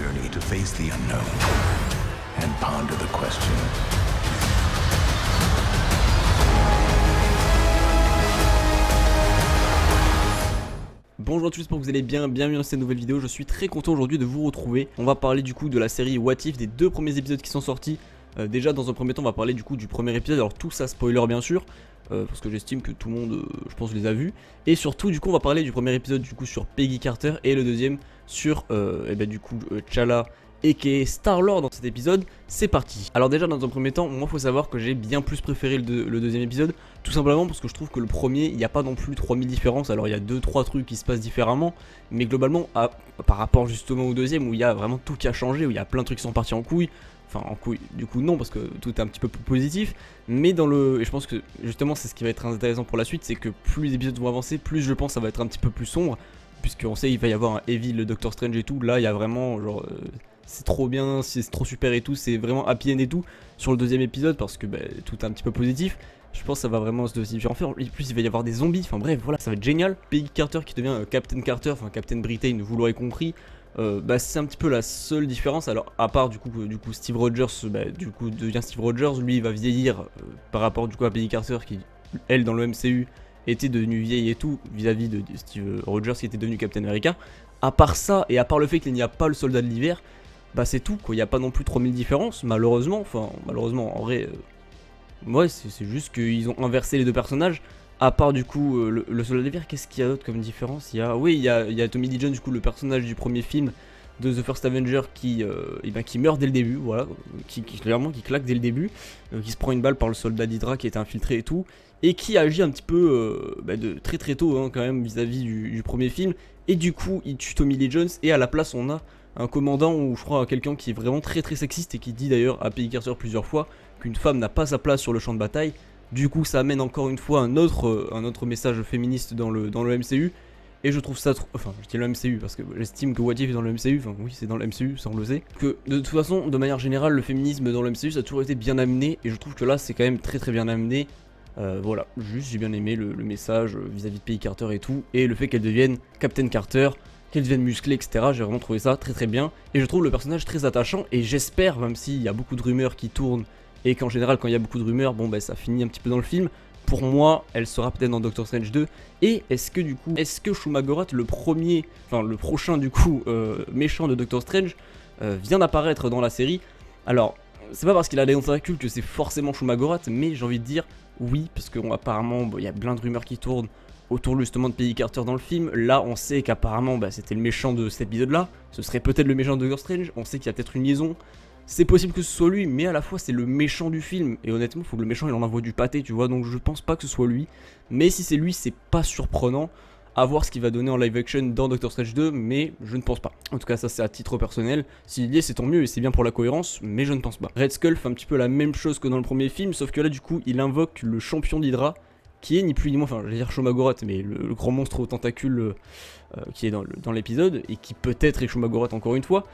journey to face the unknown and ponder the questions. Bonjour à tous, j'espère que vous allez bien, bienvenue dans cette nouvelle vidéo, je suis très content aujourd'hui de vous retrouver. On va parler du coup de la série What If, des deux premiers épisodes qui sont sortis. Déjà dans un premier temps on va parler du coup du premier épisode, alors tout ça spoiler bien sûr, parce que j'estime que tout le monde, je pense, les a vus. Et surtout du coup on va parler du premier épisode du coup sur Peggy Carter et le deuxième sur T'Challa aka Star-Lord dans cet épisode. C'est parti. Alors déjà dans un premier temps, moi faut savoir que j'ai bien plus préféré le deuxième épisode, tout simplement parce que je trouve que le premier, il n'y a pas non plus 3000 différences. Alors il y a 2-3 trucs qui se passent différemment, mais globalement par rapport justement au deuxième où il y a vraiment tout qui a changé, où il y a plein de trucs qui sont partis en couille. Enfin en couille, du coup non, parce que tout est un petit peu plus positif. Mais et je pense que justement c'est ce qui va être intéressant pour la suite, c'est que plus les épisodes vont avancer, plus je pense ça va être un petit peu plus sombre, puisqu'on sait il va y avoir un Evil, le Doctor Strange et tout. Là il y a vraiment genre c'est trop bien, c'est trop super et tout, c'est vraiment happy end et tout sur le deuxième épisode, parce que tout est un petit peu positif. Je pense que ça va vraiment se différencier. En plus il va y avoir des zombies, enfin bref voilà, ça va être génial. Peggy Carter qui devient Captain Carter, enfin Captain Britain, vous l'aurez compris. C'est un petit peu la seule différence. Alors à part du coup Steve Rogers, du coup devient Steve Rogers, lui il va vieillir par rapport du coup à Peggy Carter qui elle dans le MCU était devenue vieille et tout vis-à-vis de Steve Rogers qui était devenu Captain America. À part ça et à part le fait qu'il n'y a pas le soldat de l'hiver, c'est tout quoi, il n'y a pas non plus 3000 différences malheureusement, en vrai ouais c'est juste qu'ils ont inversé les deux personnages. À part du coup le soldat de l'hiver, qu'est-ce qu'il y a d'autre comme différence? Il y a Tommy Lee Jones, du coup le personnage du premier film de The First Avenger qui meurt dès le début, voilà, qui claque dès le début, qui se prend une balle par le soldat d'Hydra qui est infiltré et tout, et qui agit un petit peu de très très tôt quand même vis-à-vis du premier film, et du coup il tue Tommy Lee Jones, et à la place on a un commandant ou je crois quelqu'un qui est vraiment très très sexiste et qui dit d'ailleurs à Peggy Carter plusieurs fois qu'une femme n'a pas sa place sur le champ de bataille. Du coup ça amène encore une fois un autre message féministe dans le MCU, et je trouve ça enfin je dis le MCU parce que j'estime que What If est dans le MCU, enfin oui c'est dans le MCU, ça on le sait, que de toute façon de manière générale le féminisme dans le MCU ça a toujours été bien amené, et je trouve que là c'est quand même très très bien amené. Voilà, juste j'ai bien aimé le message vis-à-vis de Peggy Carter et tout, et le fait qu'elle devienne Captain Carter, qu'elle devienne musclée, etc. J'ai vraiment trouvé ça très très bien, et je trouve le personnage très attachant, et j'espère, même s'il y a beaucoup de rumeurs qui tournent, et qu'en général quand il y a beaucoup de rumeurs, ça finit un petit peu dans le film, pour moi elle sera peut-être dans Doctor Strange 2, et est-ce que Shuma-Gorath, le prochain du coup méchant de Doctor Strange, vient d'apparaître dans la série. Alors, c'est pas parce qu'il a des tentacules que c'est forcément Shuma-Gorath, mais j'ai envie de dire oui, parce qu'apparemment il y a plein de rumeurs qui tournent autour justement de Peggy Carter dans le film. Là on sait qu'apparemment c'était le méchant de cet épisode là, ce serait peut-être le méchant de Doctor Strange, on sait qu'il y a peut-être une liaison. C'est possible que ce soit lui, mais à la fois c'est le méchant du film, et honnêtement faut que le méchant il en envoie du pâté, tu vois, donc je pense pas que ce soit lui. Mais si c'est lui, c'est pas surprenant. À voir ce qu'il va donner en live action dans Doctor Strange 2, mais je ne pense pas. En tout cas ça c'est à titre personnel, s'il y est c'est tant mieux et c'est bien pour la cohérence, mais je ne pense pas. Red Skull fait un petit peu la même chose que dans le premier film, sauf que là du coup il invoque le champion d'Hydra, qui est ni plus ni moins, je vais dire Shuma-Gorath, mais le grand monstre aux tentacules qui est dans l'épisode, et qui peut-être est Shuma-Gorath encore une fois,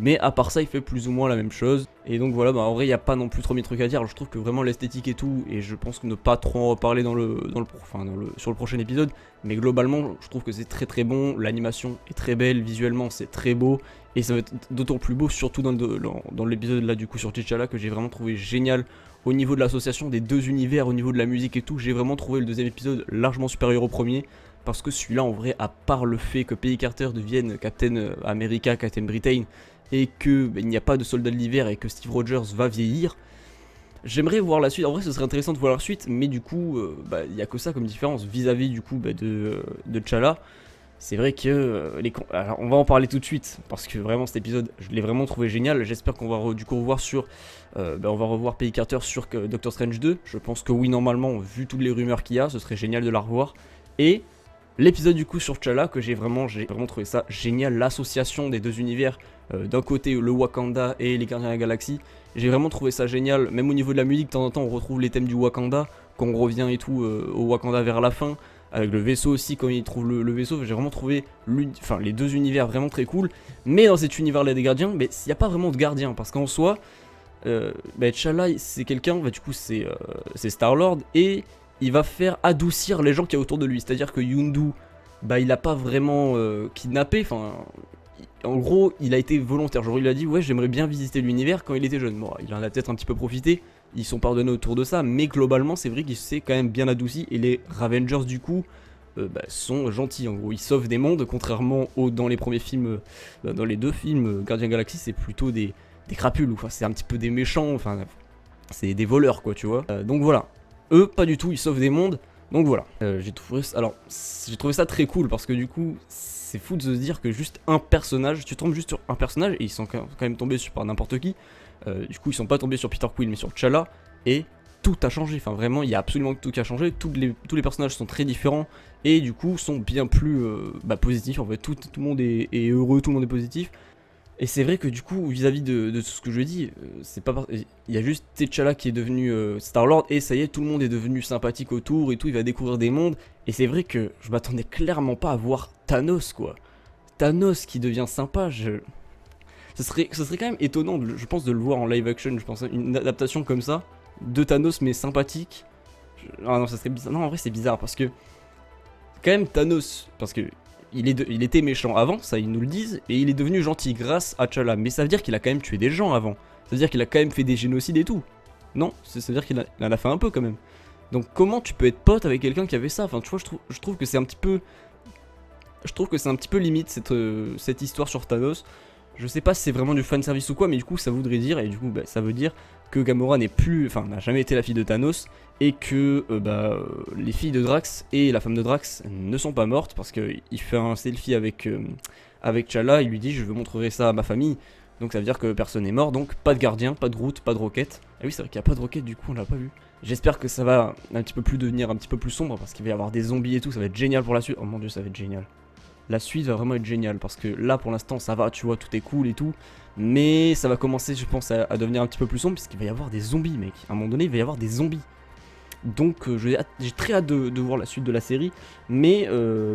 mais à part ça il fait plus ou moins la même chose. Et donc voilà, en vrai il n'y a pas non plus trop mille trucs à dire. Alors, je trouve que vraiment l'esthétique et tout, et je pense que ne pas trop en reparler sur le prochain épisode, mais globalement je trouve que c'est très très bon, l'animation est très belle, visuellement c'est très beau, et ça va être d'autant plus beau surtout dans l'épisode là du coup sur T'Challa, que j'ai vraiment trouvé génial. Au niveau de l'association des deux univers, au niveau de la musique et tout, j'ai vraiment trouvé le deuxième épisode largement supérieur au premier, parce que celui-là en vrai, à part le fait que Peggy Carter devienne Captain America, Captain Britain, et que il n'y a pas de soldat de l'hiver et que Steve Rogers va vieillir, j'aimerais voir la suite. En vrai ce serait intéressant de voir la suite, mais du coup il n'y a que ça comme différence vis-à-vis du coup de T'Challa. C'est vrai que alors on va en parler tout de suite, parce que vraiment cet épisode je l'ai vraiment trouvé génial. J'espère qu'on va du coup revoir on va revoir Peggy Carter sur Doctor Strange 2. Je pense que oui, normalement, vu toutes les rumeurs qu'il y a, ce serait génial de la revoir. Et l'épisode du coup sur T'Challa, que j'ai vraiment trouvé ça génial, l'association des deux univers, d'un côté le Wakanda et les Gardiens de la Galaxie, j'ai vraiment trouvé ça génial. Même au niveau de la musique, de temps en temps on retrouve les thèmes du Wakanda, quand on revient et tout au Wakanda vers la fin, avec le vaisseau aussi, quand il trouve le vaisseau. J'ai vraiment trouvé les deux univers vraiment très cool. Mais dans cet univers là des gardiens, il n'y a pas vraiment de gardiens, parce qu'en soi T'Challa c'est quelqu'un, du coup c'est Star-Lord, et il va faire adoucir les gens qui y a autour de lui. C'est à dire que Yondu, il a pas vraiment kidnappé, En gros, il a été volontaire. Genre, il a dit ouais, j'aimerais bien visiter l'univers quand il était jeune. Bon, il en a peut-être un petit peu profité. Ils sont pardonnés autour de ça, mais globalement, c'est vrai qu'il s'est quand même bien adouci. Et les Ravengers, du coup, sont gentils. En gros, ils sauvent des mondes, contrairement dans les premiers films, dans les 2 films Guardian Galaxy, c'est plutôt des crapules. Enfin, c'est un petit peu des méchants. Enfin, c'est des voleurs, quoi, tu vois. Donc voilà. Eux, pas du tout. Ils sauvent des mondes. Donc voilà. J'ai trouvé ça très cool parce que du coup, c'est fou de se dire que juste un personnage, tu tombes juste sur un personnage et ils sont quand même tombés sur par n'importe qui. Du coup, ils sont pas tombés sur Peter Quill mais sur T'Challa et tout a changé. Enfin, vraiment, il y a absolument tout qui a changé. Tous les personnages sont très différents et du coup sont bien plus positifs. En fait, tout le monde est heureux, tout le monde est positif. Et c'est vrai que du coup, vis-à-vis de tout ce que je dis, c'est pas il y a juste T'Challa qui est devenu Star-Lord et ça y est, tout le monde est devenu sympathique autour et tout, il va découvrir des mondes. Et c'est vrai que je m'attendais clairement pas à voir Thanos, quoi. Thanos qui devient sympa, ce serait quand même étonnant, je pense, de le voir en live action. Je pense une adaptation comme ça de Thanos mais sympathique. Ah non, ça serait bizarre. Non, en vrai, c'est bizarre parce que quand même Thanos, parce que il était méchant avant, ça ils nous le disent, et il est devenu gentil grâce à T'Challa. Mais ça veut dire qu'il a quand même tué des gens avant. Ça veut dire qu'il a quand même fait des génocides et tout. Non, ça veut dire qu'il en a fait un peu quand même. Donc comment tu peux être pote avec quelqu'un qui avait ça? Enfin, tu vois, je trouve que c'est un petit peu... Je trouve que c'est un petit peu limite cette histoire sur Thanos. Je sais pas si c'est vraiment du fanservice ou quoi, mais du coup ça voudrait dire, et du coup ça veut dire que Gamora n'a jamais été la fille de Thanos, et que les filles de Drax et la femme de Drax ne sont pas mortes, parce qu'il fait un selfie avec T'Challa, il lui dit je veux montrer ça à ma famille, donc ça veut dire que personne n'est mort, donc pas de gardien, pas de Groot, pas de Rocket. Ah oui, c'est vrai qu'il n'y a pas de Rocket, du coup on l'a pas vu. J'espère que ça va devenir un petit peu plus sombre, parce qu'il va y avoir des zombies et tout, ça va être génial pour la suite. Oh mon dieu, ça va être génial. La suite va vraiment être géniale parce que là pour l'instant ça va, tu vois, tout est cool et tout, mais ça va commencer, je pense, à devenir un petit peu plus sombre puisqu'il va y avoir des zombies, mec. À un moment donné il va y avoir des zombies, donc j'ai très hâte de voir la suite de la série, mais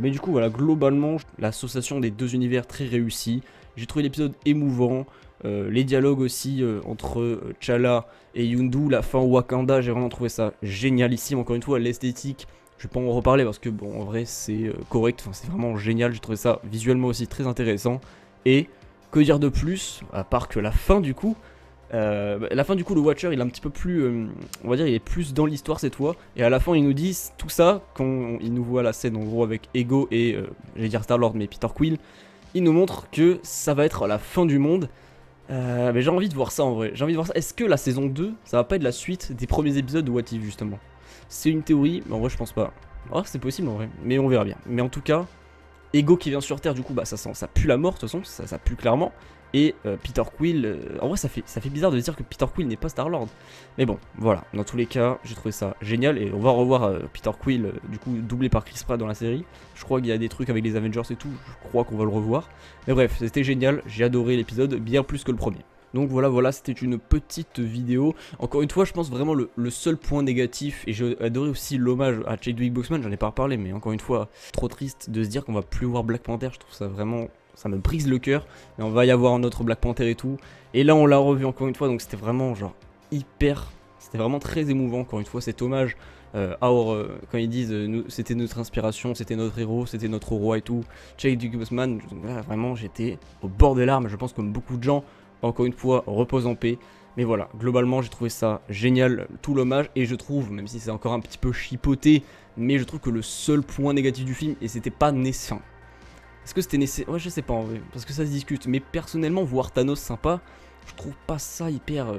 du coup voilà, globalement l'association des 2 univers très réussie. J'ai trouvé l'épisode émouvant, les dialogues aussi entre T'Challa et Yondu, la fin au Wakanda, j'ai vraiment trouvé ça génialissime. Encore une fois, l'esthétique, je vais pas en reparler parce que bon, en vrai c'est correct, enfin, c'est vraiment génial, j'ai trouvé ça visuellement aussi très intéressant. Et que dire de plus, à part que la fin du coup, le Watcher il est un petit peu plus, on va dire il est plus dans l'histoire cette fois. Et à la fin ils nous disent tout ça, quand il nous voit la scène en gros avec Ego et, j'allais dire Star-Lord mais Peter Quill, il nous montre que ça va être la fin du monde. Mais j'ai envie de voir ça en vrai, j'ai envie de voir ça. Est-ce que la saison 2, ça va pas être la suite des premiers épisodes de What If justement? C'est une théorie, mais en vrai je pense pas. Oh, c'est possible en vrai, mais on verra bien. Mais en tout cas, Ego qui vient sur Terre, du coup, ça pue la mort, de toute façon, ça pue clairement. Et Peter Quill, en vrai ça fait bizarre de dire que Peter Quill n'est pas Star-Lord. Mais bon, voilà, dans tous les cas, j'ai trouvé ça génial. Et on va revoir Peter Quill, du coup, doublé par Chris Pratt dans la série. Je crois qu'il y a des trucs avec les Avengers et tout, je crois qu'on va le revoir. Mais bref, c'était génial, j'ai adoré l'épisode, bien plus que le premier. Donc voilà, c'était une petite vidéo. Encore une fois, je pense vraiment le seul point négatif, et j'ai adoré aussi l'hommage à Chadwick Boseman, j'en ai pas reparlé, mais encore une fois, trop triste de se dire qu'on va plus voir Black Panther. Je trouve ça vraiment, ça me brise le cœur. Mais on va y avoir un autre Black Panther et tout. Et là, on l'a revu encore une fois, donc c'était vraiment genre c'était vraiment très émouvant. Encore une fois, cet hommage quand ils disent c'était notre inspiration, c'était notre héros, c'était notre roi et tout. Chadwick Boseman, là, vraiment, j'étais au bord des larmes. Je pense comme beaucoup de gens. Encore une fois, repose en paix. Mais voilà, globalement, j'ai trouvé ça génial, tout l'hommage. Et je trouve, même si c'est encore un petit peu chipoté, mais je trouve que le seul point négatif du film, et c'était pas nécessaire. Est-ce que c'était nécessaire? Ouais, je sais pas en vrai, parce que ça se discute. Mais personnellement, voir Thanos sympa, je trouve pas ça hyper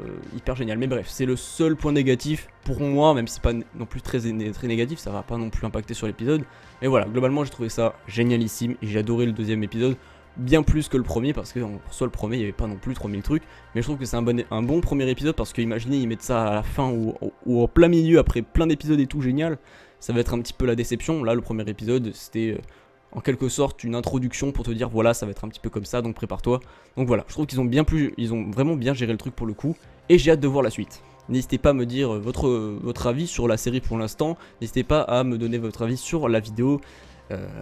génial. Mais bref, c'est le seul point négatif pour moi, même si c'est pas non plus très négatif, ça va pas non plus impacter sur l'épisode. Mais voilà, globalement, j'ai trouvé ça génialissime et j'ai adoré le deuxième épisode. Bien plus que le premier, parce que en soi le premier il n'y avait pas non plus 3000 trucs, mais je trouve que c'est un bon premier épisode, parce que imaginez ils mettent ça à la fin ou en plein milieu après plein d'épisodes et tout génial, ça va être un petit peu la déception. Là le premier épisode c'était en quelque sorte une introduction pour te dire voilà ça va être un petit peu comme ça, donc prépare-toi. Donc voilà, je trouve qu'ils ont vraiment bien géré le truc pour le coup, et j'ai hâte de voir la suite. N'hésitez pas à me dire votre avis sur la série pour l'instant, n'hésitez pas à me donner votre avis sur la vidéo.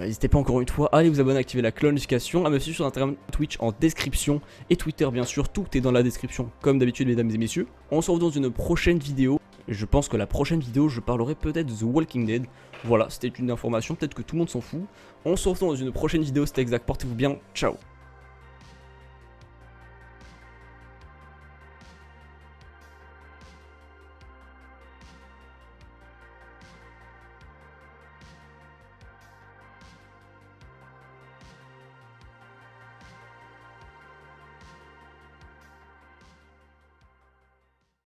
N'hésitez pas encore une fois à aller vous abonner, activer la cloche de notification, à me suivre sur Instagram, Twitch en description et Twitter bien sûr, tout est dans la description comme d'habitude mesdames et messieurs. On se retrouve dans une prochaine vidéo, je pense que la prochaine vidéo je parlerai peut-être de The Walking Dead. Voilà, c'était une information, peut-être que tout le monde s'en fout. On se retrouve dans une prochaine vidéo, c'était exact, portez-vous bien, ciao.